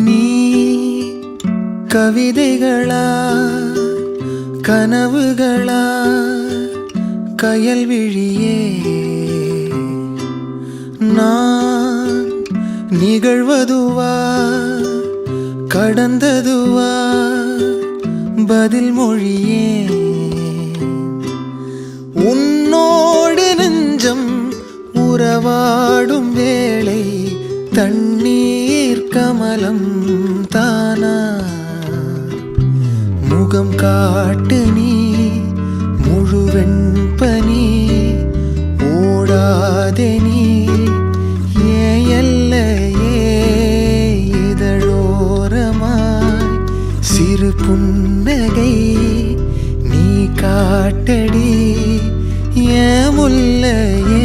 நீ கவிதைகளா கனவுகளா கயல்விழியே நான் நிகழ்வதுவா கடந்ததுவா பதில் மொழியே உன்னோடு நெஞ்சம் உறவாடும் வேளை தண்ணீர் கமலம் தானா முகம் காட்டு நீ முழுவெண் பனி ஓடாதே நீ எல்லையே இதழோரமாய் சிறு புன்னகை நீ காட்டடி ஏ முல்லையே